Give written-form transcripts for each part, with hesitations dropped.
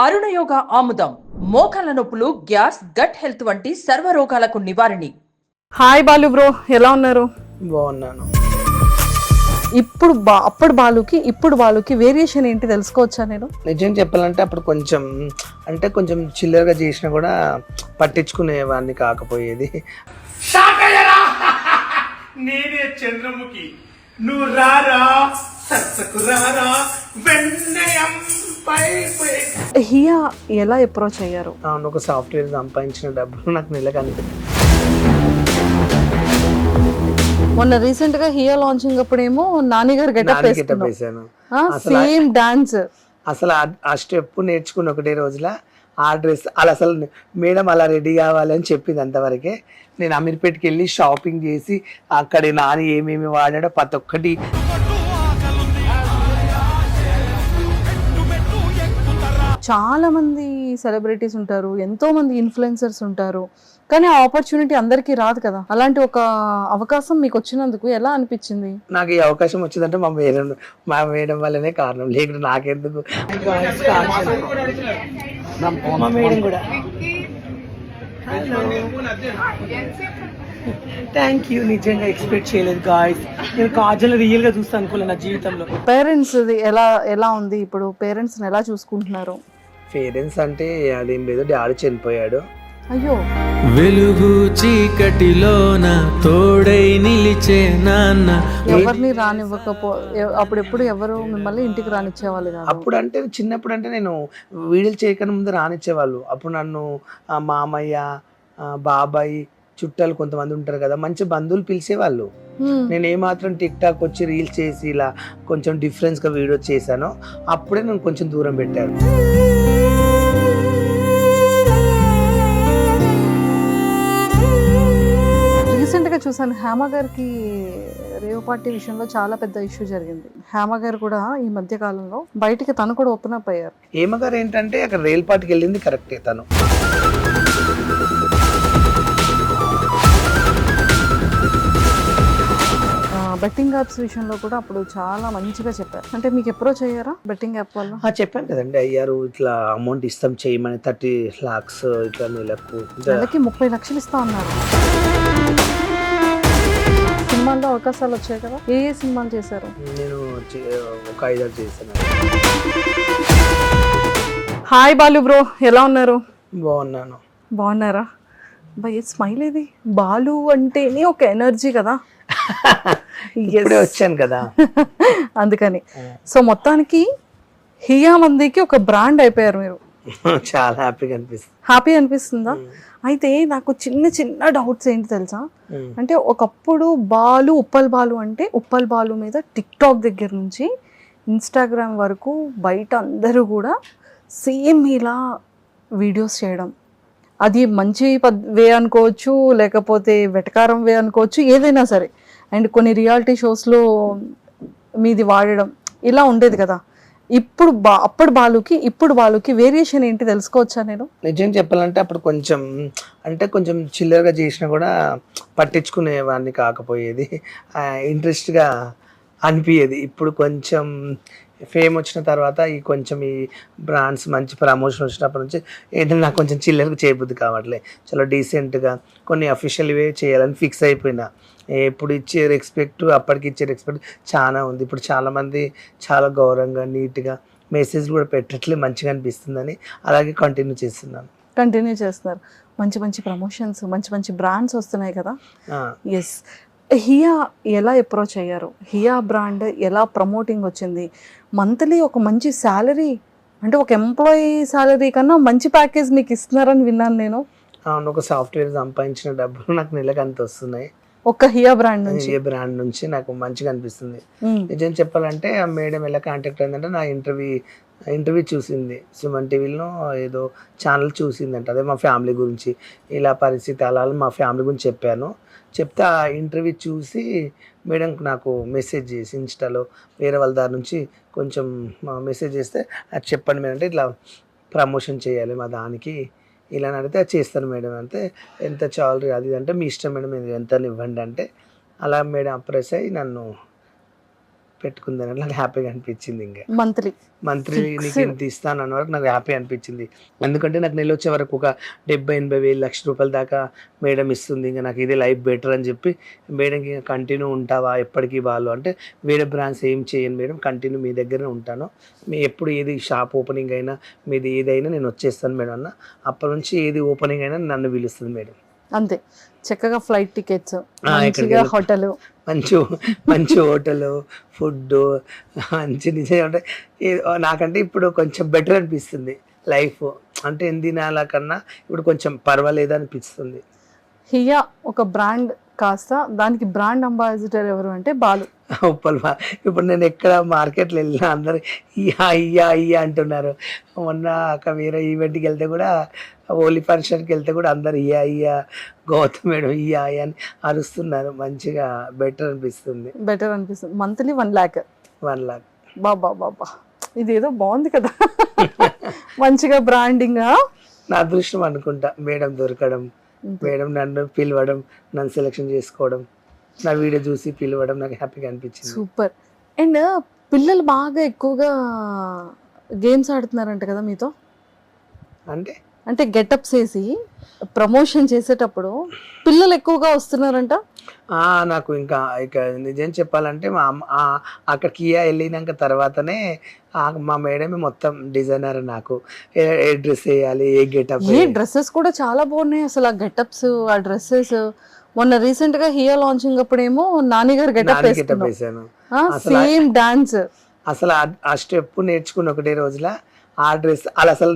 అరుణయోగ ఆముదం మోకాల నొప్పులు, గ్యాస్, గట్ హెల్త్ వంటి సర్వ రోగాలకు నివారణి. హాయ్ బాలు బ్రో, ఎలా ఉన్నారు? బాగున్నాను. ఇప్పుడు అప్పుడు బాలుకి ఇప్పుడు బాలుకి వేరియేషన్ ఏంటి తెలుసుకోవచ్చా నేను? నిజం చెప్పాలంటే అప్పుడు కొంచెం కొంచెం చిల్లరగా చేసినా కూడా పట్టించుకునేవాడిని కాకపోయేది. నేనే చంద్రముఖి, నువ్వు రారా సత్సకు రారా వెన్నయం పై. హియా ఎలా అప్రోచ్ అయ్యారు? ఒక సాఫ్ట్వేర్ సంపాదించిన డబ్బులు నాకు నెలకు అనిపించింది. మొన్న రీసెంట్ గా హియా లాంచింగ్ అప్పుడేమో నాని గారు గెటప్ వేసాను. Same dance. అసలు ఆ స్టెప్ నేర్చుకున్న ఒకటే రోజుల ఆ డ్రెస్ అసలు మేడం అలా రెడీ కావాలి అని చెప్పింది. అంతవరకే నేను అమీర్పేట్కి వెళ్ళి షాపింగ్ చేసి అక్కడ నాని ఏమేమి వాడాడో ప్రతి ఒక్కటి చాలా మంది సెలబ్రిటీస్ ఉంటారు, ఎంతో మంది ఇన్ఫ్లుయెన్సర్స్ ఉంటారు, కానీ ఆ ఆపర్చునిటీ అందరికీ రాదు కదా. అలాంటి ఒక అవకాశం మీకు వచ్చినందుకు ఎలా అనిపించింది? నాకు ఈ అవకాశం వచ్చిందంటే మా మేడం వల్లనే కారణం, లేకుంటే నాకెందుకు. మా మేడం కూడా థ్యాంక్ యూ. నిజంగా ఎక్స్పెక్ట్ చేయలేదు గాయ్స్. నేను కాజల్ రియల్ గా చూస్తాను అనుకోలేదు నా జీవితంలో. పేరెంట్స్ ఎలా ఉంది ఇప్పుడు? పేరెంట్స్ ఎలా చూసుకుంటున్నారు? పేరెంట్స్ అంటే అదేం లేదు, డాడీ చనిపోయాడు. అయ్యో. వెలుగు చీకటిలోన తోడై నిలిచే నాన్న. ఎవరిని అప్పుడెప్పుడు ఎవరు మిమ్మల్ని ఇంటికి రానిచ్చేవాళ్ళు కాదు. అప్పుడు అంటే చిన్నప్పుడు అంటే నేను వీడియోలు చేయకుండా ముందు రానిచ్చేవాళ్ళు. అప్పుడు నన్ను మామయ్య, బాబాయ్, చుట్టాలు కొంతమంది ఉంటారు కదా, మంచి బంధువులు పిలిచేవాళ్ళు. నేను ఏమాత్రం టిక్ టాక్ వచ్చి రీల్స్ చేసి ఇలా కొంచెం డిఫరెన్స్ గా వీడియో చేశానో అప్పుడే నేను కొంచెం దూరం పెట్టారు. రీసెంట్ గా చూసాను, హేమ గారికి రేవ్ పార్టీ విషయంలో చాలా పెద్ద ఇష్యూ జరిగింది. హేమ గారు కూడా ఈ మధ్య కాలంలో బయటికి తను కూడా ఓపెన్ అప్ అయ్యారు. హేమ గారు ఏంటంటే అక్కడ రైల్ పార్టీకి వెళ్ళింది కరెక్టే. తను బెట్టింగ్ యాప్స్ విషయంలో కూడా అప్పుడు చాలా మంచిగా చెప్పారు. అంటే మీకు అప్రోచ్ అయ్యారా బెట్టింగ్ యాప్ వల్ల? చెప్పాను కదండి, అయ్యారు. ఇట్లా అమౌంట్ ఇస్తాం చేయమని 30 lakhs ఇట్లా నెలకు 30 లక్షలు ఇస్తా ఉన్నారు. సినిమాల్లో అవకాశాలు వచ్చాయి కదా, ఏ సినిమాలు చేశారు? నేను ఒక 5-6 చేశాను. హాయ్ బాలు బ్రో, ఎలా ఉన్నారు? బాగున్నాను. బాగున్నారా? భయ స్మైల్ ఏది? బాలు అంటేనే ఒక ఎనర్జీ కదా. ఇప్పుడే వచ్చాను కదా అందుకని. సో మొత్తానికి హియా మందికి ఒక బ్రాండ్ అయిపోయారు మీరు. చాలా హ్యాపీగా అనిపిస్తుంది. హ్యాపీ అనిపిస్తుందా? అయితే నాకు చిన్న డౌట్స్ ఏంటి తెలుసా? అంటే ఒకప్పుడు ఉప్పల్ బాలు అంటే ఉప్పల్ బాలు మీద టిక్ టాక్ దగ్గర నుంచి ఇన్స్టాగ్రామ్ వరకు బయట అందరూ కూడా సేమ్ ఇలా వీడియోస్ చేయడం, అది మంచి వే అనుకోవచ్చు, లేకపోతే వెటకారం వే అనుకోవచ్చు, ఏదైనా సరే. అండ్ కొన్ని రియాలిటీ షోస్లో మీది వాడడం ఇలా ఉండేది కదా. అప్పుడు బాలుకి వేరియేషన్ ఏంటి తెలుసుకోవచ్చా నేను? నిజం చెప్పాలంటే అప్పుడు కొంచెం చిల్లరగా చేసినా కూడా పట్టించుకునేవాడిని కాకపోయేది, ఇంట్రెస్ట్గా అనిపించేది. ఇప్పుడు కొంచెం ఫేమ్ వచ్చిన తర్వాత ఈ బ్రాండ్స్ మంచి ప్రమోషన్ వచ్చినప్పటి నుంచి ఏంటంటే నాకు కొంచెం చిల్లరగా చేయబుద్ది కావట్లే. చాలా డీసెంట్గా కొన్ని అఫీషియల్ వే చేయాలని ఫిక్స్ అయిపోయినా. ఇప్పుడు ఇచ్చే రెస్పెక్ట్ అప్పటికి ఇచ్చే రెస్పెక్ట్ చాలా ఉంది. ఇప్పుడు చాలామంది చాలా గౌరవంగా నీట్గా మెసేజ్ కూడా పెట్టట్లే, మంచిగా అనిపిస్తుందని అలాగే కంటిన్యూ చేస్తున్నారు. మంచి ప్రమోషన్స్, మంచి బ్రాండ్స్ వస్తున్నాయి కదా. ఎస్. హియా ఎలా అప్రోచ్ అయ్యారు? హియా బ్రాండ్ ఎలా ప్రమోటింగ్ వచ్చింది? మంత్లీ ఒక మంచి శాలరీ, అంటే ఒక ఎంప్లాయీ శాలరీ కన్నా మంచి ప్యాకేజ్ మీకు ఇస్తున్నారని విన్నాను నేను. ఒక సాఫ్ట్వేర్ సంపాదించిన డబ్బులు నాకు నెలకు అంత వస్తున్నాయి ఒక హియా బ్రాండ్ నుంచి. నాకు మంచిగా అనిపిస్తుంది. నిజం చెప్పాలంటే ఆ మేడం ఎలా కాంటాక్ట్ అయిందంటే నా ఇంటర్వ్యూ చూసింది సుమన్ టీవీలో, ఏదో ఛానల్ చూసిందంట. అదే మా ఫ్యామిలీ గురించి ఇలా పరిస్థితి అలా మా ఫ్యామిలీ గురించి చెప్తే ఆ ఇంటర్వ్యూ చూసి మేడం నాకు మెసేజ్ చేసి ఇన్స్టాలో వేరే వాళ్ళ దారి నుంచి కొంచెం మెసేజ్ చేస్తే అది చెప్పండి మేడం, అంటే ఇట్లా ప్రమోషన్ చేయాలి మా దానికి ఇలా అడిగితే అది చేస్తాను మేడం. అంటే ఎంత చాలరీ అది అంటే మీ ఇష్టం మేడం, ఎంత ఇవ్వండి అంటే అలా మేడం అప్రెస్ అయ్యి నన్ను పెట్టుకుందని నాకు హ్యాపీగా అనిపించింది. ఇంకా మంత్లీ మంత్లీ నీకు ఇంత ఇస్తాను అన్న వరకు నాకు హ్యాపీ అనిపించింది. ఎందుకంటే నాకు నెల వచ్చే వరకు ఒక 70,000-80,000 లక్ష రూపాయల దాకా మేడం ఇస్తుంది. ఇంకా నాకు ఇదే లైఫ్ బెటర్ అని చెప్పి మేడంకి ఇంకా కంటిన్యూ ఉంటావా ఎప్పటికీ వాళ్ళు అంటే వేరే బ్రాండ్స్ ఏం చేయను మేడం, కంటిన్యూ మీ దగ్గరనే ఉంటాను, మీ ఎప్పుడు ఏది షాప్ ఓపెనింగ్ అయినా మీది ఏదైనా నేను వచ్చేస్తాను మేడం అన్న. అప్పటి నుంచి ఏది ఓపెనింగ్ అయినా నన్ను పిలుస్తుంది మేడం. అంతే, చక్కగా ఫ్లైట్ టికెట్స్, మంచిగా హోటల్, మంచి హోటల్, ఫుడ్ మంచి నిజం అంటే నాకంటే ఇప్పుడు కొంచెం బెటర్ అనిపిస్తుంది లైఫ్. అంటే ఎన్ని దినాల కన్నా ఇప్పుడు కొంచెం పర్వాలేదు అనిపిస్తుంది. హియా ఒక బ్రాండ్ కాస్త దానికి బ్రాండ్ అంబాసిడర్ ఎవరు అంటే బాలు. ఉప్పల్ ఇప్పుడు నేను ఎక్కడ మార్కెట్లో వెళ్ళినా అందరు ఇయ్యా ఇయ్యా ఇయ్యా అంటున్నారు. మొన్న వేరే ఈవెంట్కి వెళ్తే కూడా హోలీ ఫంక్షన్కి వెళ్తే కూడా అందరు ఇయ్యా ఇయ్యా గౌతమ్ మేడం ఇయ్యా ఇయ్యా అని అరుస్తున్నారు. మంచిగా బెటర్ అనిపిస్తుంది. Monthly 1 lakh. 1 lakh బాబా బాబా, ఇదేదో బాగుంది కదా. మంచిగా బ్రాండింగ్. నా అదృష్టం అనుకుంటా మేడం దొరకడం, మేడం నన్ను పిలవడం, నన్ను సెలెక్షన్ చేసుకోవడం, నా వీడియో చూసి పిలవడం నాకు హ్యాపీగా అనిపించింది. సూపర్. అండ్ పిల్లలు బాగా ఎక్కువగా గేమ్స్ ఆడుతున్నారంట కదా మీతో, అంటే గెటప్స్ వేసి ప్రమోషన్ చేసేటప్పుడు పిల్లలు ఎక్కువగా వస్తున్నారంట. నాకు ఇంకా ఇక నిజం చెప్పాలంటే మా అమ్మ అక్కడ కియా వెళ్ళినాక తర్వాతనే మా మేడమే మొత్తం డిజైనర్. నాకు ఏ డ్రెస్ వేయాలి, ఏ గెటప్. ఏ డ్రెస్సెస్ కూడా చాలా బాగున్నాయి అసలు, ఆ గెటప్స్, ఆ డ్రెస్సెస్. మొన్న రీసెంట్ గా హియా లాంచింగ్ అప్పుడేమో నానిగారు గెటప్ వేసాను, సేమ్ డాన్స్. అసలు ఆ స్టెప్ నేర్చుకున్న ఒకటే రోజుల ఆ డ్రెస్ అసలు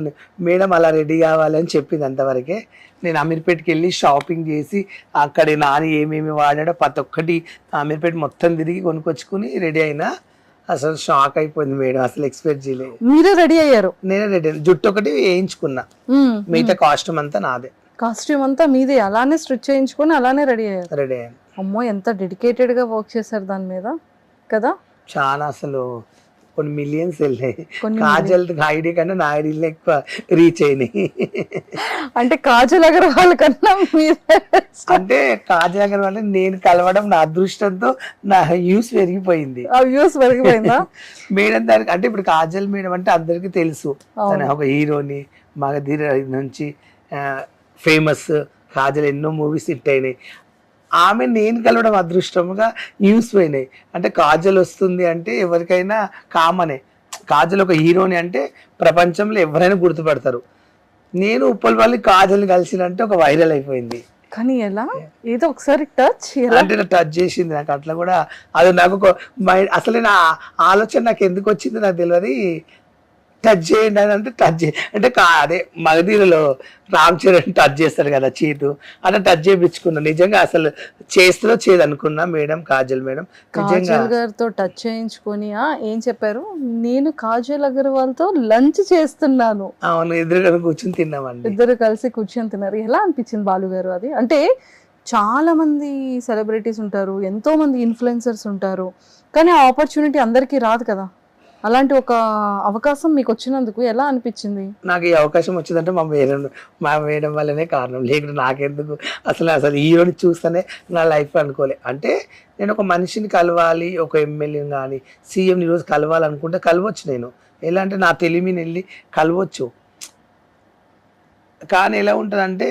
మేడం అలా రెడీ కావాలి అని చెప్పింది. అంతవరకే నేను అమీర్పేట్కి వెళ్ళి షాపింగ్ చేసి అక్కడ నాని ఏమేమి వాడాడో ప్రతి ఒక్కటి అమీర్పేట్ మొత్తం తిరిగి కొనుక్కొచ్చుకుని రెడీ అయినా. అసలు షాక్ అయిపోయింది మేడం, అసలు ఎక్స్పెక్ట్ చేయలేదు. మీరే రెడీ అయ్యారు? నేనే రెడీ, జుట్టు ఒకటి వేయించుకున్నా, మిగతా కాస్ట్యూమ్ అంతా నాదే. కాస్ట్యూమ్ అంతా మీదే, అలానే స్టిచ్ చేయించుకొని అలానే రెడీ అయ్యాను. అమ్మో, ఎంత డెడికేటెడ్ గా వర్క్ చేశారు దాని మీద కదా. చాలా అసలు కొన్ని మిలియన్స్ వెళ్ళాయి. కాజల్ ఐడి కన్నా నా ఐడీలో ఎక్కువ రీచ్ అయినాయి. అంటే కాజల్ అగర్వాల్ కన్నా అంటే కాజల్ అగర్వాల్ నేను కలవడం నా అదృష్టంతో నా వ్యూస్ పెరిగిపోయింది. మేడం దానికి అంటే ఇప్పుడు కాజల్ మేడం అంటే అందరికీ తెలుసు, తన ఒక హీరోని, మగధీర నుంచి ఫేమస్. కాజల్ ఎన్నో మూవీస్ హిట్ అయినాయి. ఆమె నేను కలవడం అదృష్టంగా న్యూస్ పోయినాయి. అంటే కాజల్ వస్తుంది అంటే ఎవరికైనా కామనే, కాజల్ ఒక హీరోని అంటే ప్రపంచంలో ఎవరైనా గుర్తుపడతారు. నేను ఉప్పల్పల్లి కాజల్ని కలిసినంటే ఒక వైరల్ అయిపోయింది. కానీ ఎలా, ఏదో ఒకసారి టచ్ అంటే టచ్ చేసింది నాకు. అట్లా కూడా అది నాకు ఒక అసలే నా ఆలోచన నాకు ఎందుకు వచ్చిందో నాకు తెలియదు. టచ్ చేయండి అని అంటే టచ్ అంటే అదే మగధీరలో రామ్ చరణ్ టచ్ చేస్తాడు కదా చేతు, అట్లా టచ్ చేయించుకున్నా. నిజంగా అసలు చేస్తూ చేయదనుకున్నా మేడం, కాజల్ మేడం కాజల్ గారితో టచ్ చేయించుకొని ఏం చెప్పారు, నేను కాజల్ అగర్వాల్ తో లంచ్ చేస్తున్నాను. అవును, ఎదురుగా కూర్చొని తిన్నామండి, ఇద్దరు కలిసి కూర్చొని తిన్నారు. ఎలా అనిపించింది బాలు గారు అది? అంటే చాలా మంది సెలబ్రిటీస్ ఉంటారు, ఎంతో మంది ఇన్ఫ్లుయెన్సర్స్ ఉంటారు, కానీ ఆ ఆపర్చునిటీ అందరికీ రాదు కదా. అలాంటి ఒక అవకాశం మీకు వచ్చినందుకు ఎలా అనిపించింది? నాకు ఈ అవకాశం వచ్చిందంటే మా మేడం వల్లనే కారణం, లేకుంటే నాకెందుకు. అసలు హీరోని చూస్తేనే నా లైఫ్ అనుకోలే. అంటే నేను ఒక మనిషిని కలవాలి, ఒక ఎమ్మెల్యేని కానీ సీఎంని ఈరోజు కలవాలనుకుంటే కలవచ్చు. నేను ఎలా అంటే నా తెలివిని వెళ్ళి కలవచ్చు. కానీ ఎలా ఉంటుందంటే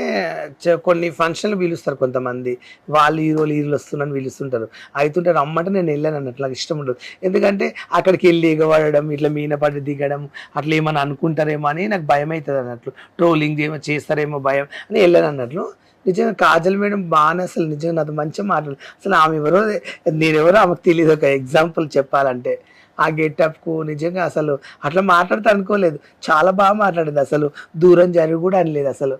కొన్ని ఫంక్షన్లు పిలుస్తారు కొంతమంది, వాళ్ళు హీరోలు వస్తున్నారని పిలుస్తుంటారు, అవుతుంటే రమ్మంటే నేను వెళ్ళాను అన్నట్లు నాకు ఇష్టం ఉండదు. ఎందుకంటే అక్కడికి వెళ్ళి ఎగబడడం, ఇట్లా మీనపడి దిగడం, అట్లా ఏమన్నా అనుకుంటారేమో అని నాకు భయం అవుతుంది అన్నట్లు, ట్రోలింగ్ ఏమో చేస్తారేమో భయం అని వెళ్ళాను అన్నట్లు. నిజంగా కాజల్ మేడం బాగానే అసలు నిజంగా నాతో మంచిగా మాట్లాడు. అసలు ఆమె ఎవరో నేనెవరో ఆమెకు తెలియదు. ఒక ఎగ్జాంపుల్ చెప్పాలంటే ఆ గెటప్కు నిజంగా అసలు అట్లా మాట్లాడుతూ అనుకోలేదు, చాలా బాగా మాట్లాడేది. అసలు దూరం జరిగి కూడా అనలేదు. అసలు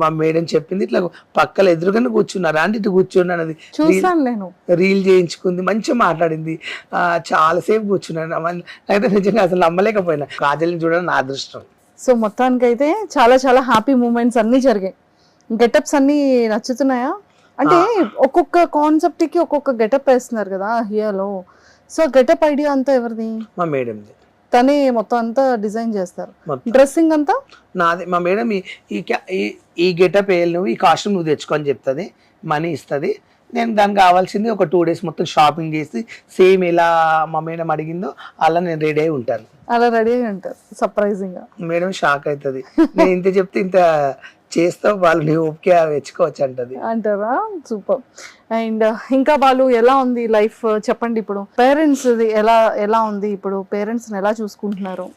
మా మేడం చెప్పింది ఇట్లా పక్కల ఎదురుగానే కూర్చున్నారు, అంటే ఇటు కూర్చున్నాను, అది రీల్ చేయించుకుంది, మంచిగా మాట్లాడింది, చాలాసేపు కూర్చున్నాను. అయితే నిజంగా అసలు నమ్మలేకపోయినా. కాజల్ని చూడడం నా అదృష్టం. సో మొత్తానికైతే చాలా చాలా హ్యాపీ మూమెంట్స్ అన్నీ జరిగాయి. గెటప్స్ అన్నీ నచ్చుతున్నాయా? అంటే ఒక్కొక్క కాన్సెప్ట్ కి ఒక్కొక్క గెటప్ వేస్తున్నారు కదా హియాలో. సో గెటప్ ఐడియా అంతా ఎవరిది? మా మేడం. తనే మొత్తం అంతా డిజైన్ చేస్తారు, డ్రెస్సింగ్ అంతా నాది. మా మేడం ఈ గెటప్ వేయాలి, నువ్వు ఈ కాస్ట్యూమ్ నువ్వు తెచ్చుకొని చెప్తుంది, మనీ ఇస్తుంది, నేను దానికి కావాల్సింది ఒక 2 days మొత్తం షాపింగ్ చేసి సేమ్ ఎలా మా మేడం అడిగిందో అలా నేను రెడీ అయి ఉంటాను. అలా రెడీ అయి ఉంటారు సర్ప్రైజింగ్ గా. మేడం షాక్ అవుతుంది, నేను ఇంత చెప్తే ఇంత చేస్తావు వాళ్ళు నీ ఓకే వెచ్చుకోవచ్చు అంటది అంటారా. సూపర్. అండ్ ఇంకా వాళ్ళు ఎలా ఉంది లైఫ్ చెప్పండి. ఇప్పుడు పేరెంట్స్ ఎలా ఉంది, ఇప్పుడు పేరెంట్స్ ఎలా చూసుకుంటున్నారు?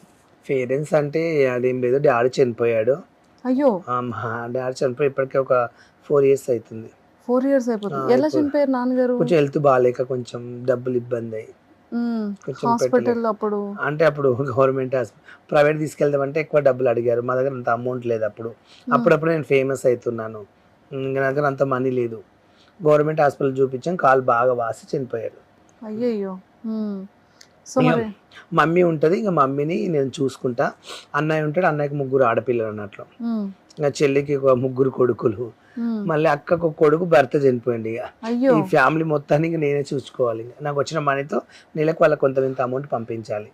పేరెంట్స్ అంటే అదేం లేదు, డాడీ చనిపోయాడు. అయ్యో, డాడీ చనిపోయి ఇప్పటికే ఒక 4 years అవుతుంది. 4 years అయిపోతుంది. ఎలా చనిపోయారు నాన్నగారు? కొంచెం హెల్త్ బాగాలేక కొంచెం డబ్బులు ఇబ్బంది అయ్యి కొంచెం హాస్పిటల్ అప్పుడు అంటే అప్పుడు గవర్నమెంట్ ప్రైవేట్ తీసుకెళ్దామంటే ఎక్కువ డబ్బులు అడిగారు. మా దగ్గర అంత అమౌంట్ లేదు అప్పుడప్పుడు నేను ఫేమస్ అవుతున్నాను, నా దగ్గర అంత మనీ లేదు. గవర్నమెంట్ హాస్పిటల్ చూపించాం, కాలు బాగా వాసి చనిపోయాడు. అయ్యయ్యో. సో మరి మమ్మీ ఉంటుంది, ఇంకా మమ్మీని నేను చూసుకుంటా. అన్నయ్య ఉంటాడు, అన్నయ్యకి 3 ఆడపిల్లలు అన్నట్లు. ఇంకా చెల్లికి 3 కొడుకులు, మళ్ళీ అక్కకు ఒక కొడుకు భర్త చనిపోయింది. ఇక ఈ ఫ్యామిలీ మొత్తానికి నేనే చూసుకోవాలి. నాకు వచ్చిన మనీతో నెలకు వాళ్ళకి కొంత అమౌంట్ పంపించాలి.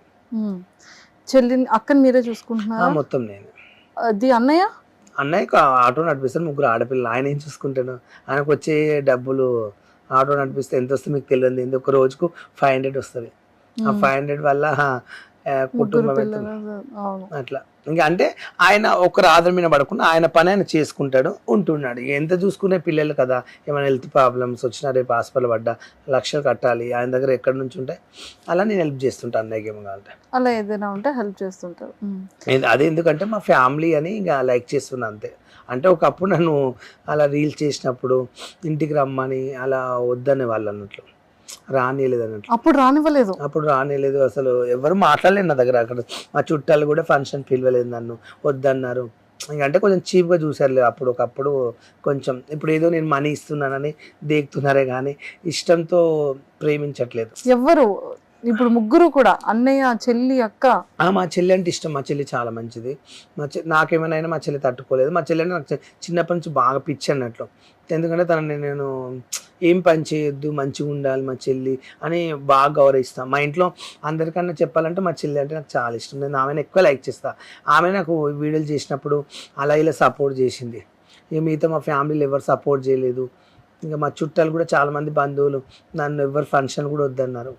చెల్లిని అక్కని మీరే చూసుకుంటున్నారా? మొత్తం నేను. అది అన్నయ్యకు ఆటో నడిపిస్తాను, 3 ఆడపిల్లలు. ఆయన ఏం చూసుకుంటాను, ఆయనకు వచ్చే డబ్బులు ఆటో నడిపిస్తే ఎంత వస్తుంది మీకు తెలియదు. ఎందుకు ఒక రోజుకు 500 వస్తుంది. ఆ 500 వల్ల కుటుంబం అట్లా ఇంకా అంటే ఆయన ఒకరు ఆధారం మీద పడకుండా ఆయన పని ఆయన చేసుకుంటాడు ఉంటున్నాడు. ఎంత చూసుకునే పిల్లలు కదా, ఏమైనా హెల్త్ ప్రాబ్లమ్స్ వచ్చినా రేపు హాస్పిటల్ పడ్డా లక్షలు కట్టాలి, ఆయన దగ్గర ఎక్కడి నుంచి ఉంటాయి అలా నేను హెల్ప్ చేస్తుంటాను. అన్నయ్యకి ఏమో కావాలంటే అలా ఏదైనా ఉంటే హెల్ప్ చేస్తుంటారు. అదే ఎందుకంటే మా ఫ్యామిలీ అని ఇంకా లైక్ చేస్తున్నా అంతే. అంటే ఒకప్పుడు నన్ను అలా రీల్స్ చేసినప్పుడు ఇంటికి రమ్మని అలా వద్దనే వాళ్ళు అన్నట్లు, రానియలేదు అన్నట్లు. అప్పుడు రానియలేదు, అసలు ఎవరు మాట్లాడలేదు నా దగ్గర. అక్కడ మా చుట్టాలు కూడా ఫంక్షన్ పిలవలేదు, నన్ను వద్దన్నారు. ఇంకంటే కొంచెం చీప్గా చూసారు అప్పుడు. ఒకప్పుడు కొంచెం, ఇప్పుడు ఏదో నేను మనీ ఇస్తున్నానని దేకుతున్నారే కానీ ఇష్టంతో ప్రేమించట్లేదు ఎవరు. ఇప్పుడు 3 కూడా అన్నయ్య, చెల్లి, అక్క. మా చెల్లి అంటే ఇష్టం, మా చెల్లి చాలా మంచిది. నాకేమైనా మా చెల్లి తట్టుకోలేదు. మా చెల్లి అంటే నాకు చిన్నప్పటి నుంచి బాగా పిచ్చి అన్నట్లు. ఎందుకంటే తనని నేను ఏం పని చేయొద్దు, మంచిగా ఉండాలి మా చెల్లి అని బాగా గౌరవిస్తాను. మా ఇంట్లో అందరికన్నా చెప్పాలంటే మా చెల్లి అంటే నాకు చాలా ఇష్టం. నేను ఆమెను ఎక్కువ లైక్ చేస్తాను. ఆమె నాకు వీడియోలు చేసినప్పుడు అలా ఇలా సపోర్ట్ చేసింది. ఇక మిగతా మా ఫ్యామిలీలో ఎవరు సపోర్ట్ చేయలేదు. ఇంకా మా చుట్టాలు కూడా చాలామంది బంధువులు నన్ను ఎవరు ఫంక్షన్ కూడా వద్దన్నారు.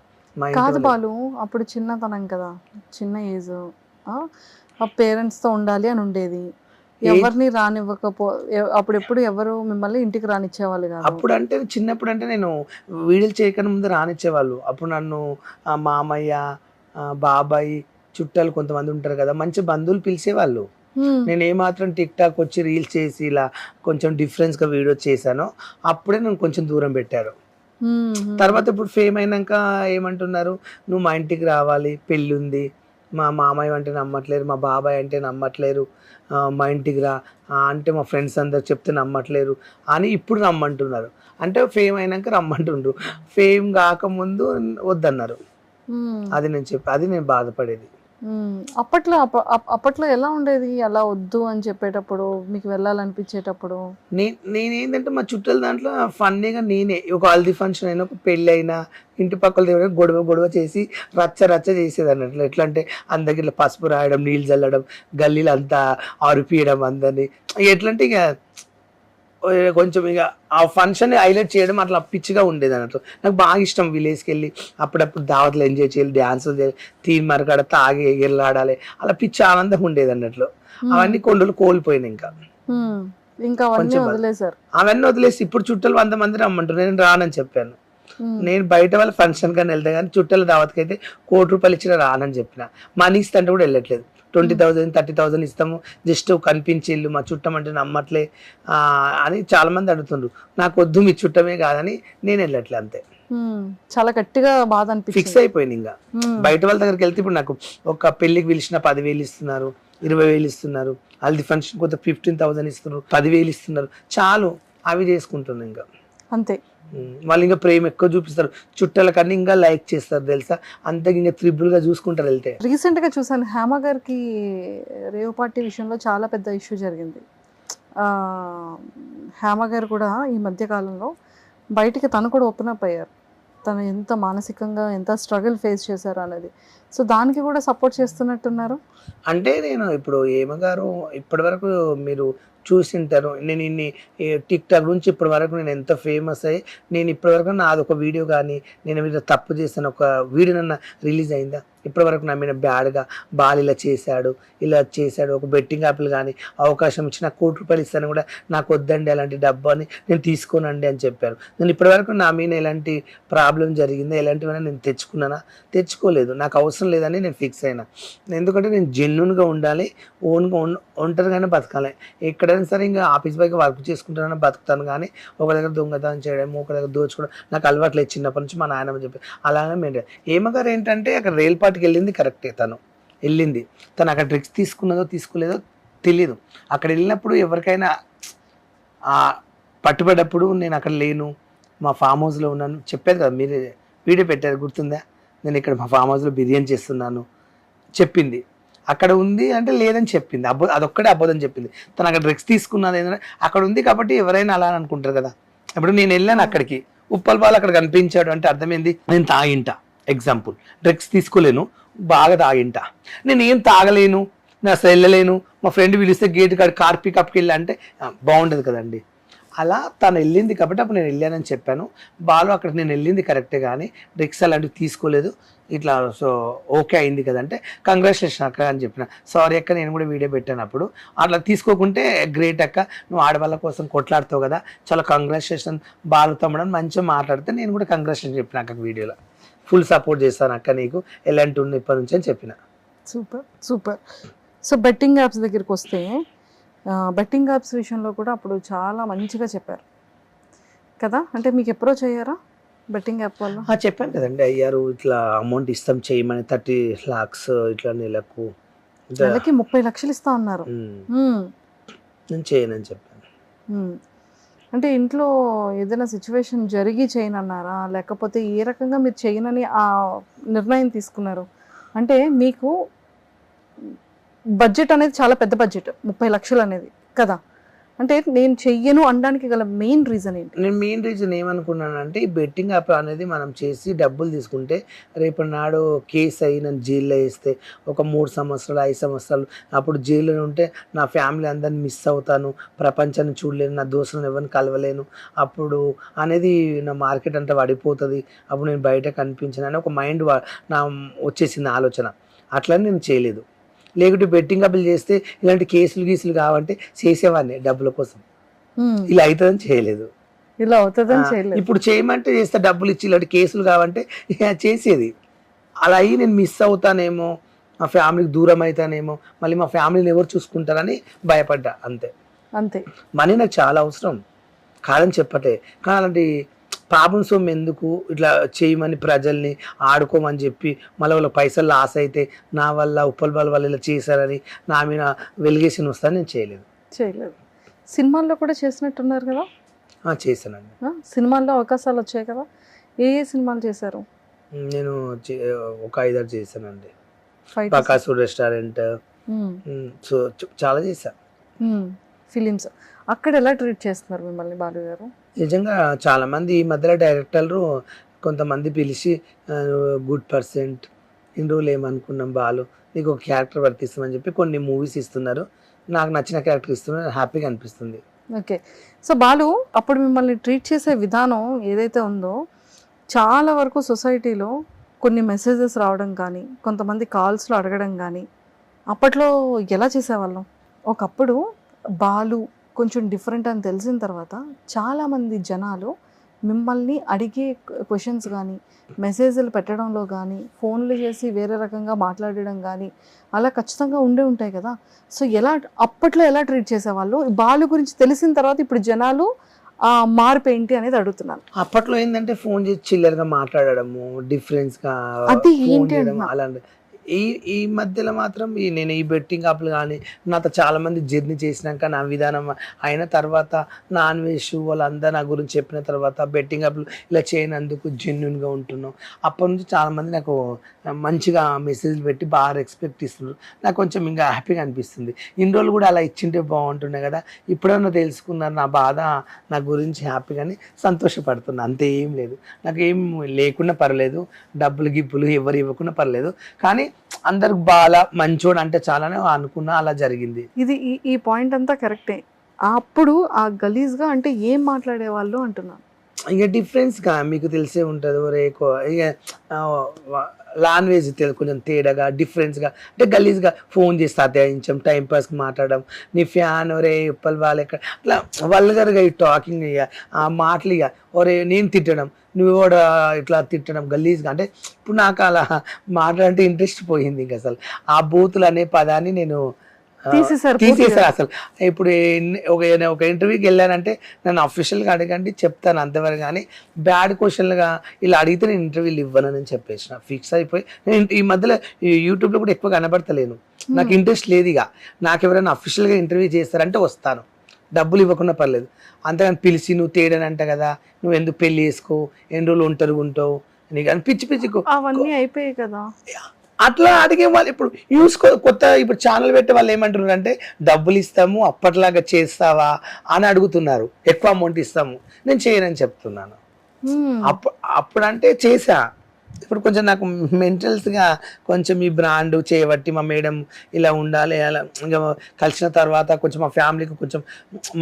కాదు బాలు, అప్పుడు చిన్నతనం కదా, చిన్న ఏజ్, ఆ పేరెంట్స్తో ఉండాలి అని ఉండేది. ఎవరిని అప్పుడెప్పుడు ఎవరు మిమ్మల్ని ఇంటికి రానిచ్చేవాళ్ళు కాదు. అప్పుడు అంటే చిన్నప్పుడు అంటే నేను వీడియోలు చేయకుండా ముందు రానిచ్చేవాళ్ళు. అప్పుడు నన్ను మామయ్య, బాబాయ్, చుట్టాలు కొంతమంది ఉంటారు కదా, మంచి బంధువులు పిలిచేవాళ్ళు. నేను ఏమాత్రం టిక్ టాక్ వచ్చి రీల్స్ చేసి ఇలా కొంచెం డిఫరెన్స్గా వీడియో చేశానో అప్పుడే నన్ను కొంచెం దూరం పెట్టారు. తర్వాత ఇప్పుడు ఫేమ్ అయినాక ఏమంటున్నారు, నువ్వు మా ఇంటికి రావాలి, పెళ్ళి ఉంది, మా మామయ్య అంటే నమ్మట్లేరు, మా బాబాయ్ అంటే నమ్మట్లేరు, మా ఇంటికి రా అంటే మా ఫ్రెండ్స్ అందరు చెప్తే నమ్మట్లేరు అని ఇప్పుడు రమ్మంటున్నారు. అంటే ఫేమ్ అయినాక రమ్మంటుండ్రు, ఫేమ్ కాకముందు వద్దన్నారు. అది నేను బాధపడేది. అప్పట్లో ఎలా ఉండేది, అలా వద్దు అని చెప్పేటప్పుడు, మీకు వెళ్ళాలనిపించేటప్పుడు? నేనేంటంటే మా చుట్టాల దాంట్లో ఫన్నీగా నేనే ఒక హల్దీ ఫంక్షన్ అయినా, ఒక పెళ్ళి అయినా, ఇంటి పక్కల దగ్గర గొడవ చేసి రచ్చ చేసేది అన్నట్లు. ఎట్లా అంటే అందరికి ఇట్లా పసుపు రాయడం, నీళ్ళు చల్లడం, గల్లీలు అంతా అరిపియడం అందరినీ. ఎట్లా అంటే ఇక కొంచెం ఇక ఆ ఫంక్షన్ హైలైట్ చేయడం అట్లా పిచ్చిగా ఉండేది అన్నట్లు. నాకు బాగా ఇష్టం విలేజ్కి వెళ్ళి అప్పుడప్పుడు దావత్లు ఎంజాయ్ చేయాలి, డ్యాన్సులు చేయాలి, తీన్ మరకాడ తాగి ఎగిరిలాడాలి, అలా పిచ్చి ఆనందం ఉండేది అన్నట్లు. అవన్నీ కొన్ని కోల్పోయినాయి. ఇంకా అవన్నీ వదిలేసి ఇప్పుడు చుట్టాలు 100 మంది రమ్మంటారు, నేను రానని చెప్పాను. నేను బయట వాళ్ళ ఫంక్షన్ కానీ వెళ్తా కానీ చుట్టాల దావత్కి అయితే 1 కోటి రూపాయలు ఇచ్చిన రానని చెప్పిన. మనీ ఇస్తుంటే కూడా వెళ్ళట్లేదు. 20,000 30,000 ఇస్తాము, జస్ట్ కనిపించి ఇల్లు మా చుట్టం అంటే నమ్మట్లే అని చాలా మంది అడుగుతుండ్రు. నాకు వద్దు, మీ చుట్టమే కాదని నేను వెళ్ళట్లే అంతే. చాలా గట్టిగా బాధ అనిపించింది. ఫిక్స్ అయిపోయింది. ఇంకా బయట వాళ్ళ దగ్గరికి వెళ్తే ఇప్పుడు నాకు ఒక పెళ్లికి పిలిచిన 10,000 ఇస్తున్నారు, 20,000 ఇస్తున్నారు, హల్దీ ఫంక్షన్ కొంత 15,000 ఇస్తున్నారు, 10,000 ఇస్తున్నారు, చాలు అవి చేసుకుంటున్నాను ఇంకా అంతే. వాళ్ళు ఇంకా ప్రేమ ఎక్కువ చూపిస్తారు, చుట్టాల కన్నా ఇంకా లైక్ చేస్తారు తెలుసా, అంతే ఇంకా త్రిబుల్గా చూసుకుంటారు వెళ్తే. రీసెంట్ గా చూసాను హేమ గారికి రేవ్ పార్టీ విషయంలో చాలా పెద్ద ఇష్యూ జరిగింది. హేమ గారు కూడా ఈ మధ్య కాలంలో బయటికి తను కూడా ఓపెన్ అప్ అయ్యారు. తను ఎంత మానసికంగా ఎంత స్ట్రగుల్ ఫేస్ చేశారు అనేది. సో దానికి కూడా సపోర్ట్ చేస్తున్నట్టున్నారు. అంటే నేను ఇప్పుడు ఏమగారు ఇప్పటి వరకు మీరు చూసింటారు, నేను ఇన్ని టిక్ టాక్ నుంచి ఇప్పటి వరకు నేను ఎంత ఫేమస్ అయ్యి, నేను ఇప్పటి వరకు నాది ఒక వీడియో కానీ నేను మీద తప్పు చేసిన ఒక వీడియో నన్న రిలీజ్ అయిందా? ఇప్పటి వరకు నా మీద బ్యాడ్గా బాల్ ఇలా చేశాడు ఒక బెట్టింగ్ యాప్లు కానీ అవకాశం ఇచ్చి నాకు ₹1,00,00,000 ఇస్తాను కూడా నాకు వద్దండి అలాంటి డబ్బు అని నేను తీసుకోనండి అని చెప్పారు. నేను ఇప్పటివరకు నా మీద ఎలాంటి ప్రాబ్లం జరిగిందా, ఎలాంటివైనా నేను తెచ్చుకోలేదు. నాకు అవసరం లేదని నేను ఫిక్స్ అయినా. ఎందుకంటే నేను జెన్యున్గా ఉండాలి, ఓన్గా ఒంటరిగానే బతకాలి. ఎక్కడైనా సరే ఇంకా ఆఫీస్ బైక్ వర్క్ చేసుకుంటానని బతుకుతాను, కానీ ఒక దగ్గర దొంగతనం చేయడం, ఒక దగ్గర దోచుకోవడం నాకు అలవాట్లు చిన్నప్పటి నుంచి మా నాయనమ్మ చెప్పి అలానే మేము ఏమగారు ఏంటంటే అక్కడ రైల్ పార్టీకి వెళ్ళింది కరెక్టే, తను అక్కడ డ్రగ్స్ తీసుకున్నదో తీసుకోలేదో తెలియదు. అక్కడ వెళ్ళినప్పుడు ఎవరికైనా పట్టుబడ్డప్పుడు నేను అక్కడ లేను, మా ఫామ్ హౌస్లో ఉన్నాను చెప్పేది కదా, మీరు వీడియో పెట్టారు గుర్తుందా? నేను ఇక్కడ మా ఫామ్ హౌస్లో బిర్యానీ చేస్తున్నాను చెప్పింది. అక్కడ ఉంది అంటే లేదని చెప్పింది, అదొక్కడే అబద్ధం చెప్పింది. తను అక్కడ డ్రగ్స్ తీసుకున్నది ఏంటంటే అక్కడ ఉంది కాబట్టి ఎవరైనా అలా అనుకుంటారు కదా. ఇప్పుడు నేను వెళ్ళాను అక్కడికి, ఉప్పల్ బాల్ అక్కడ కనిపించాడు అంటే అర్థమైంది నేను తాగింటా. ఎగ్జాంపుల్, డ్రగ్స్ తీసుకోలేను, బాగా తాగింటా. నేను ఏం తాగలేను, నేను అసలు వెళ్ళలేను, మా ఫ్రెండ్ పిలిస్తే గేట్ కాడ కార్ పికప్కి వెళ్ళి అంటే బాగుండదు కదండి. అలా తను వెళ్ళింది కాబట్టి అప్పుడు నేను వెళ్ళానని చెప్పాను. బాలు అక్కడ నేను వెళ్ళింది కరెక్టే కానీ డ్రగ్స్ అలాంటివి తీసుకోలేదు, ఇట్లా సో ఓకే అయింది కదంటే కంగ్రాచులేషన్ అక్క అని చెప్పిన. సారీ అక్క, నేను కూడా వీడియో పెట్టాను అప్పుడు. అట్లా తీసుకోకుంటే గ్రేట్ అక్క, నువ్వు ఆడవాళ్ళ కోసం కొట్లాడుతావు కదా, చాలా కంగ్రాచులేషన్ బాలు తమ్మడం మంచిగా మాట్లాడితే నేను కూడా కంగ్రాచులేషన్ చెప్పిన అక్క వీడియోలో. ఫుల్ సపోర్ట్ చేస్తాను అక్క నీకు, ఎలాంటి ఉన్న ఇప్పటి నుంచి అని చెప్పిన. సూపర్. సో బెట్టింగ్ యాప్స్ దగ్గరికి వస్తే, బెట్టింగ్ యాప్స్ విషయంలో కూడా అప్పుడు చాలా మంచిగా చెప్పారు కదా. అంటే మీకు అప్రోచ్ అయ్యారా బెట్టింగ్ యాప్ వాళ్ళు? చెప్పాను కదండి, అయ్యారు ఇట్లా అమౌంట్ ఇస్తాం చేయమని 30 lakhs ఇట్లా నెలకు 30 లక్షలు ఇస్తా ఉన్నారు. నేను చేయనని చెప్పాను. అంటే ఇంట్లో ఏదైనా సిచ్యువేషన్ జరిగి చేయనన్నారా, లేకపోతే ఏ రకంగా మీరు చేయనని ఆ నిర్ణయం తీసుకున్నారు? అంటే మీకు బడ్జెట్ అనేది చాలా పెద్ద బడ్జెట్, 30 లక్షలు అనేది కదా. అంటే నేను చెయ్యను అనడానికి గల మెయిన్ రీజన్ ఏంటి? నేను మెయిన్ రీజన్ ఏమనుకున్నానంటే, ఈ బెట్టింగ్ యాప్ అనేది మనం చేసి డబ్బులు తీసుకుంటే రేపు నాడు కేసు అయ్యి నన్ను జైల్లో వేస్తే ఒక 3 సంవత్సరాలు 5 సంవత్సరాలు అప్పుడు జైల్లో ఉంటే నా ఫ్యామిలీ అందరిని మిస్ అవుతాను, ప్రపంచాన్ని చూడలేను, నా దోస్తులను ఎవరిని కలవలేను, అప్పుడు అనేది నా మార్కెట్ అంతా పడిపోతుంది, అప్పుడు నేను బయట కనిపించను అని ఒక మైండ్ నా వచ్చేసింది ఆలోచన. అట్లని నేను చేయలేదు. లేకుంటే బెట్టింగ్ యాప్లు చేస్తే ఇలాంటి కేసులు కావంటే చేసేవాడిని డబ్బుల కోసం. ఇలా అవుతుందని చేయలేదు. ఇలా అవుతుందని చేయలేదు. ఇప్పుడు చేయమంటే చేస్తే డబ్బులు ఇచ్చి ఇలాంటి కేసులు కావంటే చేసేది. అలా అయ్యి నేను మిస్ అవుతానేమో, మా ఫ్యామిలీకి దూరం అవుతానేమో, మళ్ళీ మా ఫ్యామిలీని ఎవరు చూసుకుంటారని భయపడ్డా. అంతే. మనీ నాకు చాలా అవసరం కాదని చెప్పటే, కానీ అలాంటి పాపం సొమ్ము ఎందుకు ఇట్లా చేయమని ప్రజల్ని ఆడుకోమని చెప్పి మళ్ళీ వాళ్ళ పైసలు లాస్ అయితే నా వల్ల ఉప్పల్ బాల్ వాళ్ళు ఇలా చేశారని నా మీద వెలిగేషన్ వస్తాను. నేను చేయలేదు. సినిమాల్లో కూడా చేసినట్టున్నారు కదా? చేశానండి. సినిమాల్లో అవకాశాలు వచ్చాయి కదా, ఏ సినిమాలు చేశారు? నేను ఒక 5-6 చేశానండి. బకాసూర్ రెస్టారెంట్, సో చాలా చేశాను ఫిలిమ్స్. అక్కడ ఎలా ట్రీట్ చేస్తున్నారు మిమ్మల్ని బాలు గారు? నిజంగా చాలామంది ఈ మధ్యలో డైరెక్టర్లు కొంతమంది పిలిచి గుడ్ పర్సెంట్, ఇన్ని రోజులు ఏమనుకున్నాం బాలు నీకు ఒక క్యారెక్టర్ వర్తిస్తామని చెప్పి కొన్ని మూవీస్ ఇస్తున్నారు. నాకు నచ్చిన క్యారెక్టర్ ఇస్తున్నారు, హ్యాపీగా అనిపిస్తుంది. ఓకే. సో బాలు, అప్పుడు మిమ్మల్ని ట్రీట్ చేసే విధానం ఏదైతే ఉందో, చాలా వరకు సొసైటీలో కొన్ని మెసేజెస్ రావడం కానీ, కొంతమంది కాల్స్లో అడగడం కానీ, అప్పట్లో ఎలా చేసేవాళ్ళం? ఒకప్పుడు బాలు కొంచెం డిఫరెంట్ అని తెలిసిన తర్వాత చాలామంది జనాలు మిమ్మల్ని అడిగే క్వశ్చన్స్ కానీ, మెసేజ్లు పెట్టడంలో కానీ, ఫోన్లు చేసి వేరే రకంగా మాట్లాడడం కానీ అలా ఖచ్చితంగా ఉంటాయి కదా. సో అప్పట్లో ఎలా ట్రీట్ చేసేవాళ్ళు? బాలు గురించి తెలిసిన తర్వాత ఇప్పుడు జనాలు ఆ మార్పు ఏంటి అనేది అడుగుతున్నాను. అప్పట్లో ఏంటంటే ఫోన్ చేసి చిల్లరగా మాట్లాడడము, డిఫరెన్స్గా అది ఏంటి అలాంటి ఈ ఈ మధ్యలో మాత్రం నేను ఈ బెట్టింగ్ యాప్లు కానీ నాతో చాలామంది జర్నీ చేసినాక నా విధానం అయిన తర్వాత నాన్ వెజ్ వాళ్ళందరూ నా గురించి చెప్పిన తర్వాత బెట్టింగ్ యాప్లు ఇలా చేయనందుకు జెన్యున్గా ఉంటున్నాం. అప్పటి నుంచి చాలామంది నాకు మంచిగా మెసేజ్లు పెట్టి బాగా రెస్పెక్ట్ ఇస్తున్నారు. నాకు కొంచెం ఇంకా హ్యాపీగా అనిపిస్తుంది. ఇన్ని రోజులు కూడా అలా ఇచ్చింటే బాగుంటుండే కదా, ఇప్పుడన్నా తెలుసుకున్నారు నా బాధ, నా గురించి హ్యాపీగానే సంతోషపడుతున్నా. అంతే, ఏం లేదు. నాకు ఏం లేకున్నా పర్లేదు, డబ్బులు గిప్పులు ఎవరు ఇవ్వకున్నా పర్లేదు, కానీ అందరికి బాగా మంచోడు అంటే చాలానే అనుకున్నా, అలా జరిగింది. ఇది ఈ పాయింట్ అంతా కరెక్టే. అప్పుడు ఆ గలీజ్గా అంటే ఏం మాట్లాడేవాళ్ళు అంటున్నాను. ఇక డిఫరెన్స్గా మీకు తెలిసే ఉంటుంది. ఒరే ఇక లాంగ్వేజ్ కొంచెం తేడాగా డిఫరెన్స్గా అంటే గలీజ్గా ఫోన్ చేసి అత్యాయించడం, టైంపాస్కి మాట్లాడడం, నీ ఫ్యాన్ ఒరే ఉప్పల్ వాళ్ళు ఎక్కడ అట్లా వల్గర్గా ఈ టాకింగ్, ఇక ఆ మాటలు, ఇక ఒరే నేను తిట్టడం, నువ్వు కూడా ఇట్లా తిట్టడం గలీజ్గా. అంటే ఇప్పుడు నాకు అలా మాట్లాడంటే ఇంట్రెస్ట్ పోయింది. ఇంక అసలు ఆ బూతులు అనే పదాన్ని నేను తీసేసారు అసలు. ఇప్పుడు ఒక ఇంటర్వ్యూకి వెళ్ళానంటే నన్ను అఫీషియల్గా అడగండి చెప్తాను అంతవరకు, కానీ బ్యాడ్ క్వశ్చన్లుగా ఇలా అడిగితే నేను ఇంటర్వ్యూలు ఇవ్వనని చెప్పేసిన, ఫిక్స్ అయిపోయి. నేను ఈ మధ్యలో యూట్యూబ్లో కూడా ఎక్కువ కనబడతలేను, నాకు ఇంట్రెస్ట్ లేదు. ఇక నాకు ఎవరైనా అఫీషియల్గా ఇంటర్వ్యూ చేస్తారంటే వస్తాను, డబ్బులు ఇవ్వకుండా పర్లేదు. అంతేగాని పిలిచి నువ్వు తేడనంట కదా, నువ్వు ఎందుకు పెళ్లి చేసుకో, ఎన్ని రోజులు ఒంటరిగా నీకు అని పిచ్చి పిచ్చి అవన్నీ అయిపోయాయి కదా. అట్లా అడిగే వాళ్ళు ఇప్పుడు కొత్త ఇప్పుడు ఛానల్ పెట్టే వాళ్ళు ఏమంటున్నారు అంటే డబ్బులు ఇస్తాము అప్పట్లాగా చేస్తావా అని అడుగుతున్నారు, ఎక్కువ అమౌంట్ ఇస్తాము. నేను చేయనని చెప్తున్నాను. అప్పుడంటే చేసా, ఇప్పుడు కొంచెం నాకు మెంటల్స్గా కొంచెం ఈ బ్రాండ్ చేయబట్టి మా మేడం ఇలా ఉండాలి, అలా ఇంకా కలిసిన తర్వాత కొంచెం మా ఫ్యామిలీకి కొంచెం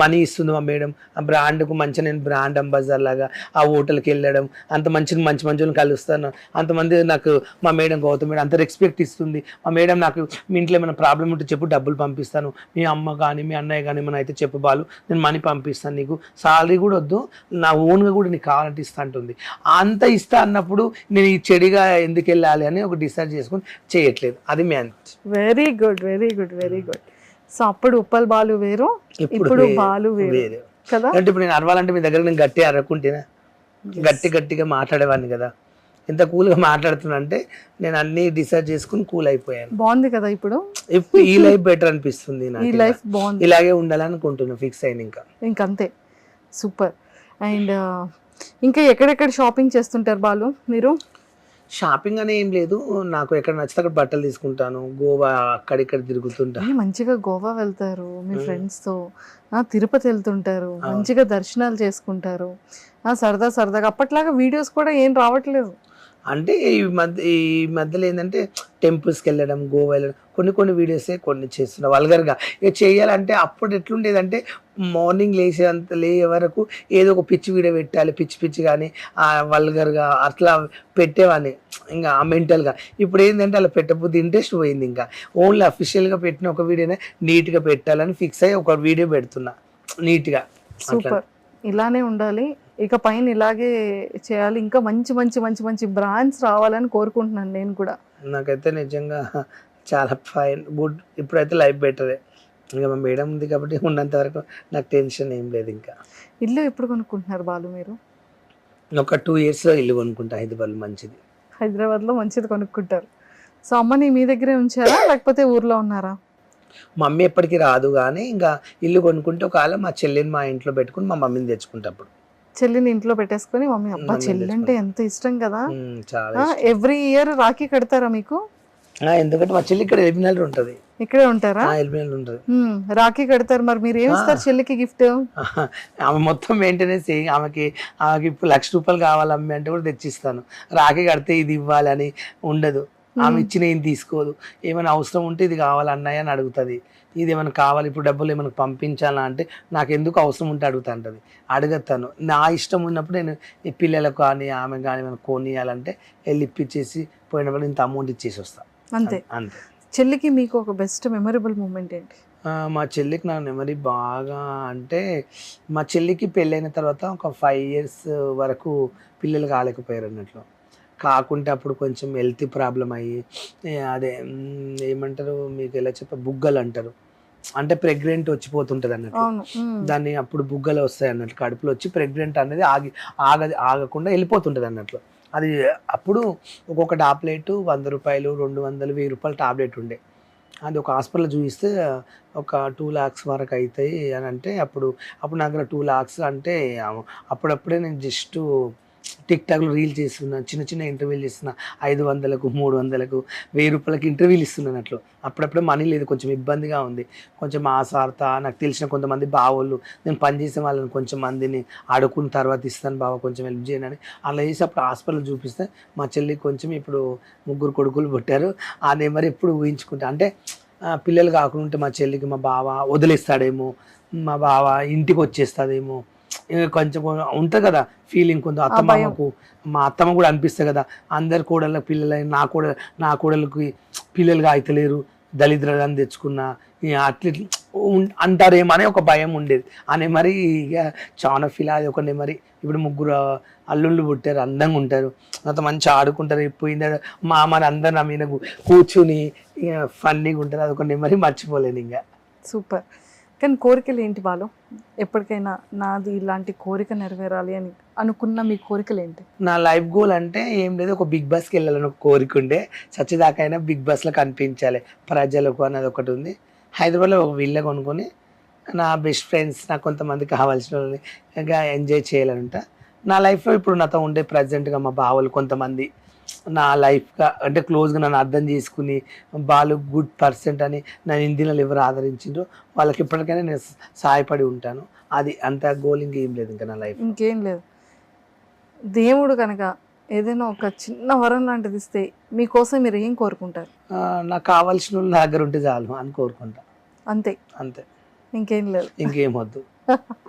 మనీ ఇస్తుంది మా మేడం. ఆ బ్రాండ్కు మంచిగా నేను బ్రాండ్ అంబాసిడర్ లాగా ఆ హోటల్కి వెళ్ళడం, అంత మంచి వాళ్ళని కలుస్తాను, అంతమంది నాకు మా మేడం గౌతమ్ మేడం అంత రెస్పెక్ట్ ఇస్తుంది. మా మేడం నాకు మీ ఇంట్లో ఏమైనా ప్రాబ్లం ఉంటే చెప్పు, డబ్బులు పంపిస్తాను, మీ అమ్మ కానీ మీ అన్నయ్య కానీ ఏమైనా అయితే చెప్పు బాలు, నేను మనీ పంపిస్తాను, నీకు సాలరీ కూడా వద్దు, నా ఓన్గా కూడా నీకు కావాలంటే ఇస్తా అంటుంది. అంత ఇస్తా అన్నప్పుడు నేను చెడిగా ఎందుకు వెళ్ళాలి అని ఒక డిసైడ్ చేసుకుని చేయట్లేదు. అది main. Very good, very good, very good. So అప్పుడు ఉప్పల్ బాలు వేరు, ఇప్పుడు బాలు వేరు కదా. అంటే ఇప్పుడు నేను అరవాలంటే మీ దగ్గర నేను గట్టి అరకుంటేనా, గట్టిగా మాట్లాడేవాడిని కదా. ఎంత కూల్గా మాట్లాడుతున్నా అంటే నేను అన్ని డిసైడ్ చేసుకుని కూల్ అయిపోయాను. బాగుంది కదా ఇప్పుడు ఈ లైఫ్ బెటర్ అనిపిస్తుంది నాకు, ఈ లైఫ్ బాగుంది, ఇలాగే ఉండాలనుకుంటున్నా, ఫిక్స్ అయిన ఇంకంతే. సూపర్. అండ్ ఇంకా ఎక్కడెక్కడ షాపింగ్ చేస్తుంటారు బాలు మీరు? షాపింగ్ అనే ఏం లేదు, నాకు ఎక్కడ నచ్చితే అక్కడ బట్టలు తీసుకుంటాను, గోవా అక్కడిక్కడ తిరుగుతుంటా. మంచిగా గోవా వెళ్తారు మీ ఫ్రెండ్స్ తో, తిరుపతి వెళ్తుంటారు, మంచిగా దర్శనాలు చేసుకుంటారు, సరదాగా. అప్పట్లాగా వీడియోస్ కూడా ఏం రావట్లేదు. అంటే ఈ మధ్యలో ఏంటంటే టెంపుల్స్కి వెళ్ళడం, గోవా వెళ్ళడం, కొన్ని వీడియోసే కొన్ని చేస్తున్నా వల్గర్గా. ఇక చేయాలంటే అప్పుడు ఎట్లుండేదంటే మార్నింగ్ లేచే వరకు ఏదో ఒక పిచ్చి వీడియో పెట్టాలి, పిచ్చి కానీ వల్గర్గా అట్లా పెట్టేవాడిని ఇంకా మెంటల్గా. ఇప్పుడు ఏంటంటే అలా పెట్టకపోతే ఇంట్రెస్ట్ పోయింది. ఇంకా ఓన్లీ అఫీషియల్గా పెట్టిన ఒక వీడియోనే నీట్గా పెట్టాలని ఫిక్స్ అయ్యి ఒక వీడియో పెడుతున్నా నీట్గా. సూపర్, ఇలానే ఉండాలి, ఇక పైన ఇలాగే చేయాలి, ఇంకా మంచి బ్రాండ్స్ రావాలని కోరుకుంటున్నాను నేను కూడా. నాకైతే నిజంగా చాలా ఫైన్ గుడ్. ఇప్పుడైతే లైఫ్ బెటరే, ఇంకా మా మేడం ఉంది కాబట్టి ఉన్నంత వరకు నాకు టెన్షన్ ఏం లేదు. ఇంకా ఇల్లు ఎప్పుడు కొనుక్కుంటున్నారు బాలు మీరు? ఒక 2 yearsలో ఇల్లు కొనుక్కుంటా, హైదరాబాద్ మంచిది. హైదరాబాద్లో మంచిది కొనుక్కుంటారు. సో అమ్మని మీ దగ్గరే ఉంచారా లేకపోతే ఊర్లో ఉన్నారా? మమ్మీ ఎప్పటికీ రాదు, కానీ ఇంకా ఇల్లు కొనుక్కుంటే ఒకవేళ మా చెల్లిని మా ఇంట్లో పెట్టుకుని మా మమ్మీని తెచ్చుకుంటా. అప్పుడు చెల్లిని ఇంట్లో పెట్టేసుకొని మమ్మీ. అబ్బా, చెల్లి అంటే ఎంత ఇష్టం కదా. చాలా ఎవ్రీ ఇయర్ రాఖీ కడతారా మీకు? ఎందుకంటే మా చెల్లి ఇక్కడ ఎలిమినల్ ఉంటుంది. ఇక్కడే ఉంటారా? ఎలిమినల్ ఉంటుంది, రాఖీ కడతారు. మరి మీరు ఏమి ఇస్తారు చెల్లికి గిఫ్ట్? ఆమె మొత్తం మెయింటెనెన్స్, ఆమెకి ఇప్పుడు ₹1,00,000 కావాలి అమ్మి అంటే కూడా తెచ్చిస్తాను. రాఖీ కడితే ఇది ఇవ్వాలని ఉండదు, ఆమె ఇచ్చిన ఏం తీసుకోదు. ఏమైనా అవసరం ఉంటే ఇది కావాలి అన్నయ్య అని అడుగుతుంది, ఇది ఏమైనా కావాలి ఇప్పుడు డబ్బులు ఏమైనా పంపించాలా అంటే నాకు ఎందుకు అవసరం ఉంటే అడుగుతుంటుంది. అడుగుతాను, నా ఇష్టం ఉన్నప్పుడు నేను ఈ పిల్లలకు కానీ ఆమె కానీ ఏమైనా కొనియాలంటే వెళ్ళి ఇప్పించేసి పోయినప్పుడు ఇంత అమౌంట్ ఇచ్చేసి వస్తాను. అంతే. చెల్లికి మీకు ఒక బెస్ట్ మెమరబుల్ మూమెంట్ ఏంటి? మా చెల్లికి నా మెమరీ బాగా అంటే, మా చెల్లికి పెళ్ళైన తర్వాత ఒక 5 years వరకు పిల్లలు కాలేకపోయారు అన్నట్లు. కాకుంటే అప్పుడు కొంచెం హెల్త్ ప్రాబ్లం అయ్యి, అదే ఏమంటారు మీకు ఎలా బుగ్గలు అంటారు, అంటే ప్రెగ్నెంట్ వచ్చిపోతుంటుంది అన్నట్టు. దాన్ని అప్పుడు బుగ్గలు వస్తాయి అన్నట్లు, కడుపులో వచ్చి ప్రెగ్నెంట్ అనేది ఆగకుండా వెళ్ళిపోతుంటుంది అన్నట్లు. అది అప్పుడు ఒక్కొక్క టాబ్లెట్ 100 రూపాయలు, 200, 1000 రూపాయల టాబ్లెట్ ఉండే. అది ఒక హాస్పిటల్లో చూపిస్తే ఒక 2 lakhs వరకు అవుతాయి అని అంటే, అప్పుడు నా దగ్గర 2 lakhs అంటే అప్పుడప్పుడే నేను జస్ట్ టిక్టాక్లో రీల్ చేస్తున్నా, చిన్న చిన్న ఇంటర్వ్యూలు చేస్తున్నా, 500కు, 300కు, 1000 రూపాయలకి ఇంటర్వ్యూలు ఇస్తున్నాను. అట్లా అప్పుడప్పుడే మనీ లేదు, కొంచెం ఇబ్బందిగా ఉంది. కొంచెం ఆసార్త నాకు తెలిసిన కొంతమంది బావోళ్ళు, నేను పనిచేసే వాళ్ళని కొంచెం మందిని అడుక్కున్న తర్వాత ఇస్తాను బావ కొంచెం హెల్ప్ చేయను అని అలా చేసి అప్పుడు హాస్పిటల్ చూపిస్తే మా చెల్లికి కొంచెం ఇప్పుడు 3 కొడుకులు పుట్టారు. ఆ నెంబర్ ఎప్పుడు ఊహించుకుంటా. అంటే పిల్లలు కాకుండా ఉంటే మా చెల్లికి మా బావ వదిలేస్తాడేమో, మా బావ ఇంటికి వచ్చేస్తాడేమో, కొంచెం ఉంటుంది కదా ఫీలింగ్. కొంచెం అత్తమ్మకు, మా అత్తమ్మ కూడా అనిపిస్తుంది కదా, అందరి కోడళ్ళకి పిల్లలైన నా కోడళ్ళకి పిల్లలుగా అయితలేరు, దళిద్రాన్ని తెచ్చుకున్నా అట్లా అంటారేమో అనే ఒక భయం ఉండేది. అనే మరి ఇక చాలా ఫీల్ అది ఒక నెమరి. ఇప్పుడు 3 అల్లుళ్ళు పుట్టారు, అందంగా ఉంటారు, నాతో మంచిగా ఆడుకుంటారు. పోయిందా మా అమ్మని అందరు నా మీద కూర్చుని ఇక ఫన్నీగా ఉంటారు. అదొక నెమరి మర్చిపోలేను ఇంకా. సూపర్. కానీ కోరికలు ఏంటి బాలు? ఎప్పటికైనా నాది ఇలాంటి కోరిక నెరవేరాలి అని అనుకున్న మీ కోరికలు ఏంటి? నా లైఫ్ గోల్ అంటే ఏం లేదు, ఒక బిగ్ బాస్కి వెళ్ళాలని ఒక కోరిక ఉండే. చచ్చేదాకైనా బిగ్ బాస్లో కనిపించాలి ప్రజలకు అన్నది ఒకటి ఉంది. హైదరాబాద్లో ఒక విల్ల కొనుక్కొని నా బెస్ట్ ఫ్రెండ్స్, నాకు కొంతమంది కావాల్సిన వాళ్ళని ఇంకా ఎంజాయ్ చేయాలంట. నా లైఫ్లో ఇప్పుడు నాతో ఉండే ప్రజెంట్గా మా బావలు కొంతమంది నా లైఫ్గా అంటే క్లోజ్గా నన్ను అర్థం చేసుకుని బాలు గుడ్ పర్సెంట్ అని నన్ను హిందీలో ఎవరు ఆదరించిండ్రో వాళ్ళకి ఎప్పటికైనా నేను సహాయపడి ఉంటాను. అది అంత గోల్ ఇంకేం లేదు ఇంకా నా లైఫ్. ఇంకేం లేదు. దేవుడు కనుక ఏదైనా ఒక చిన్న వరం లాంటిది ఇస్తే మీకోసం మీరు ఏం కోరుకుంటారు? నాకు కావాల్సిన వాళ్ళు నా దగ్గర ఉంటే చాలు అని కోరుకుంటా. అంతే అంతే, ఇంకేం లేదు. ఇంకేం వద్దు,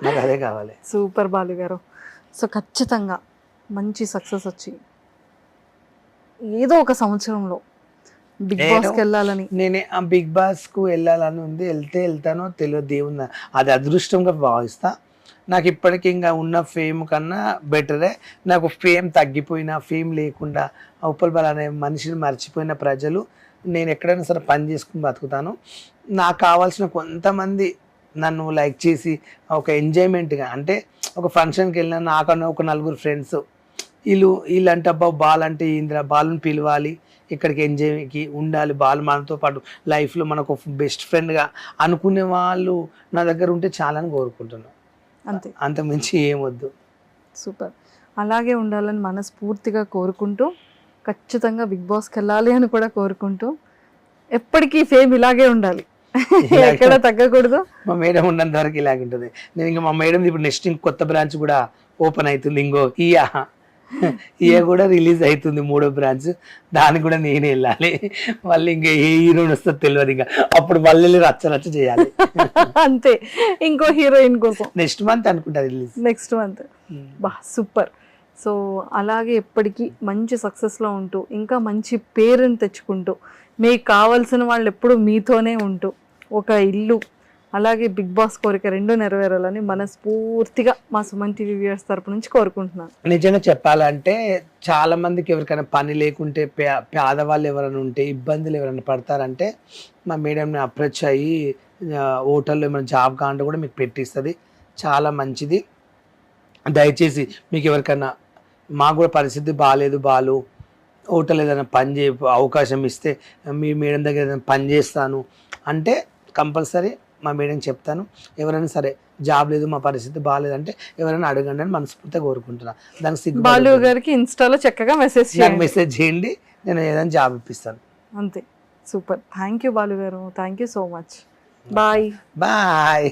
నాకు అదే కావాలి. సూపర్ బాలు గారు. సో ఖచ్చితంగా మంచి సక్సెస్ వచ్చి ఏదో ఒక సంవత్సరంలో బిగ్ బాస్కి వెళ్ళాలని. నేనే ఆ బిగ్ బాస్కు వెళ్ళాలని ఉంది. వెళ్తానో తెలియదు, దేవుని అది అదృష్టంగా భావిస్తా. నాకు ఇప్పటికీ ఇంకా ఉన్న ఫేమ్ కన్నా బెటరే. నాకు ఫేమ్ తగ్గిపోయినా, ఫేమ్ లేకుండా ఉప్పల్ బాలు అనే మనిషిని మర్చిపోయిన ప్రజలు, నేను ఎక్కడైనా సరే పని చేసుకుని బతుకుతాను. నాకు కావాల్సిన కొంతమంది నన్ను లైక్ చేసి ఒక ఎంజాయ్మెంట్గా, అంటే ఒక ఫంక్షన్కి వెళ్ళినా నాకన్నా ఒక 4 ఫ్రెండ్స్ వీళ్ళంటే అబ్బా బాల్ అంటే ఇంద్ర బాలుని పిలవాలి, ఇక్కడికి ఎంజాయ్కి ఉండాలి, బాల్ మనతో పాటు లైఫ్లో మనకు బెస్ట్ ఫ్రెండ్గా అనుకునే వాళ్ళు నా దగ్గర ఉంటే చాలని కోరుకుంటున్నాను. అంతే, అంతకుమించి ఏమొద్దు. సూపర్. అలాగే ఉండాలని మనస్ఫూర్తిగా కోరుకుంటూ, ఖచ్చితంగా బిగ్ బాస్కి వెళ్ళాలి అని కూడా కోరుకుంటూ, ఎప్పటికీ ఫేమ్ ఇలాగే ఉండాలి, ఎక్కడ తగ్గకూడదు. మా మేడం ఉన్నంత వరకు ఇలాగే ఉంటుంది. నేను ఇంకా మా మేడం ఇప్పుడు నెక్స్ట్ కొత్త బ్రాంచ్ కూడా ఓపెన్ అవుతుంది. ఇంకో ఇయా కూడా రిలీజ్ అవుతుంది 3వ బ్రాంచ్. దానికి కూడా నేనే వెళ్ళాలి. మళ్ళీ ఇంకా ఏ హీరోయిన్ వస్తుందో తెలియదు. ఇంకా అప్పుడు మళ్ళీ రచ్చ చేయాలి. అంతే, ఇంకో హీరోయిన్ కోసం నెక్స్ట్ మంత్ అనుకుంటా రిలీజ్. Next month. బా సూపర్. సో అలాగే ఎప్పటికీ మంచి సక్సెస్లో ఉంటూ, ఇంకా మంచి పేరుని తెచ్చుకుంటూ, మీకు కావాల్సిన వాళ్ళు ఎప్పుడు మీతోనే ఉంటూ, ఒక ఇల్లు, అలాగే బిగ్ బాస్ కోరిక 2 నెరవేరాలని మనస్ఫూర్తిగా మా సుమన్ టీవీ వ్యూవర్స్ తరపు నుంచి కోరుకుంటున్నాను. నిజంగా చెప్పాలంటే చాలా మందికి ఎవరికైనా పని లేకుంటే, పేదవాళ్ళు ఎవరైనా ఉంటే, ఇబ్బందులు ఎవరైనా పడతారంటే మా మేడంని అప్రోచ్ అయ్యి హోటల్లో ఏమైనా జాబ్ కావాలంటే కూడా మీకు పెట్టిస్తుంది. చాలా మంచిది. దయచేసి మీకు ఎవరికైనా, మాకు కూడా పరిస్థితి బాగాలేదు బాలు, హోటల్ ఏదైనా పని అవకాశం ఇస్తే మీ మేడం దగ్గర ఏదైనా పని చేస్తాను అంటే కంపల్సరీ మా మేడం చెప్తాను. ఎవరైనా సరే జాబ్ లేదు, మా పరిస్థితి బాగాలేదంటే ఎవరైనా అడగండి అని మనస్ఫూర్తిగా కోరుకుంటున్నా. దానికి బాలు గారికి ఇన్స్టాలో చక్కగా మెసేజ్ చేయండి, నేను ఏదైనా జాబ్ ఇప్పిస్తాను. అంతే. సూపర్. థ్యాంక్ యూ బాలు గారు, thank you so much. Bye. Bye.